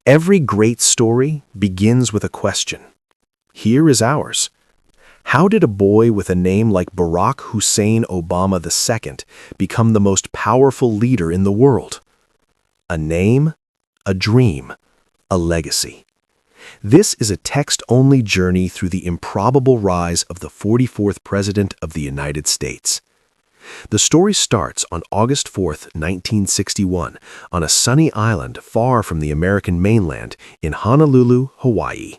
Every great story begins with a question. Here is ours. How did a boy with a name like Barack Hussein Obama II become the most powerful leader in the world? A name, a dream, a legacy. This is a text-only journey through the improbable rise of the 44th President of the United States. The story starts on August 4, 1961, on a sunny island far from the American mainland in Honolulu, Hawaii.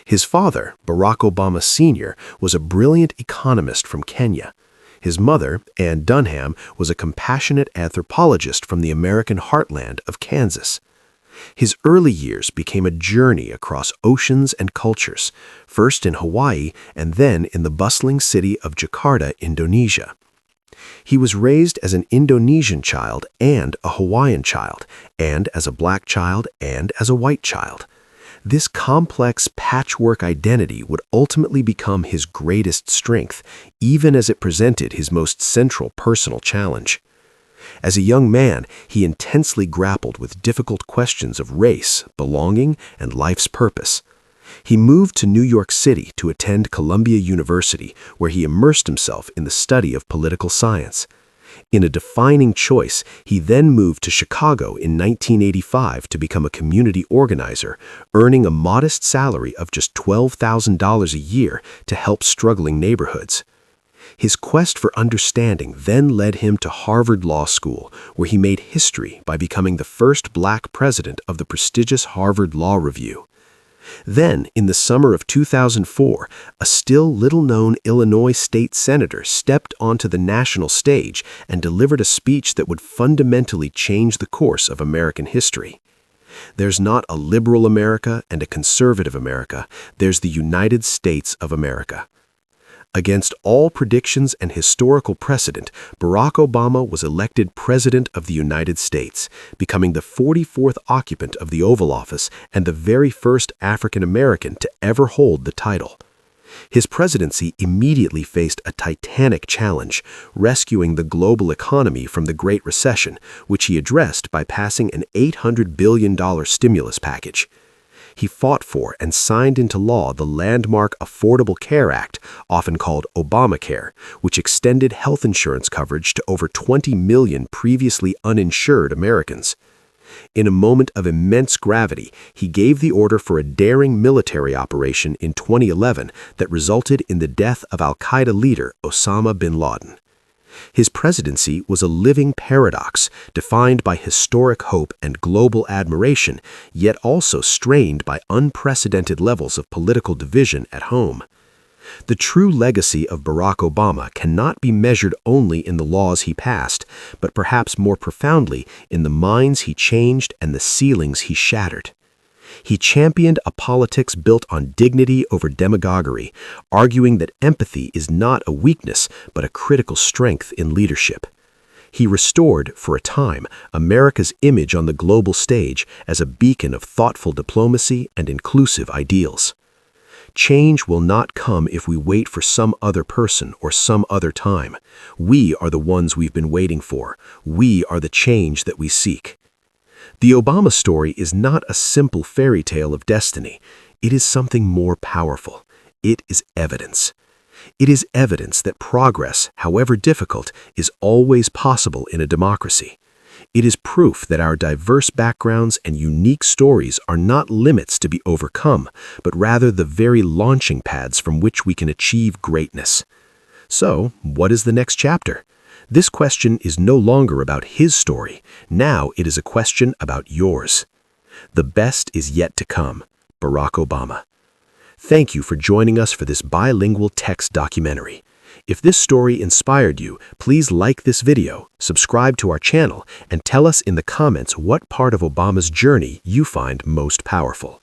His father, Barack Obama Sr., was a brilliant economist from Kenya. His mother, Ann Dunham, was a compassionate anthropologist from the American heartland of Kansas. His early years became a journey across oceans and cultures, first in Hawaii and then in the bustling city of Jakarta, Indonesia. He was raised as an Indonesian child and a Hawaiian child, and as a black child and as a white child. This complex patchwork identity would ultimately become his greatest strength, even as it presented his most central personal challenge. As a young man, he intensely grappled with difficult questions of race, belonging, and life's purpose. He moved to New York City to attend Columbia University, where he immersed himself in the study of political science. In a defining choice, he then moved to Chicago in 1985 to become a community organizer, earning a modest salary of just $12,000 a year to help struggling neighborhoods. His quest for understanding then led him to Harvard Law School, where he made history by becoming the first black president of the prestigious Harvard Law Review. Then, in the summer of 2004, a still little-known Illinois state senator stepped onto the national stage and delivered a speech that would fundamentally change the course of American history. There's not a liberal America and a conservative America. There's the United States of America. Against all predictions and historical precedent, Barack Obama was elected President of the United States, becoming the 44th occupant of the Oval Office and the very first African American to ever hold the title. His presidency immediately faced a titanic challenge, rescuing the global economy from the Great Recession, which he addressed by passing an $800 billion stimulus package. He fought for and signed into law the landmark Affordable Care Act, often called Obamacare, which extended health insurance coverage to over 20 million previously uninsured Americans. In a moment of immense gravity, he gave the order for a daring military operation in 2011 that resulted in the death of al-Qaeda leader Osama bin Laden. His presidency was a living paradox, defined by historic hope and global admiration, yet also strained by unprecedented levels of political division at home. The true legacy of Barack Obama cannot be measured only in the laws he passed, but perhaps more profoundly in the minds he changed and the ceilings he shattered. He championed a politics built on dignity over demagoguery, arguing that empathy is not a weakness but a critical strength in leadership. He restored, for a time, America's image on the global stage as a beacon of thoughtful diplomacy and inclusive ideals. Change will not come if we wait for some other person or some other time. We are the ones we've been waiting for. We are the change that we seek. The Obama story is not a simple fairy tale of destiny. It is something more powerful. It is evidence. It is evidence that progress, however difficult, is always possible in a democracy. It is proof that our diverse backgrounds and unique stories are not limits to be overcome, but rather the very launching pads from which we can achieve greatness. So, what is the next chapter? This question is no longer about his story. Now it is a question about yours. The best is yet to come. Barack Obama. Thank you for joining us for this bilingual text documentary. If this story inspired you, please like this video, subscribe to our channel, and tell us in the comments what part of Obama's journey you find most powerful.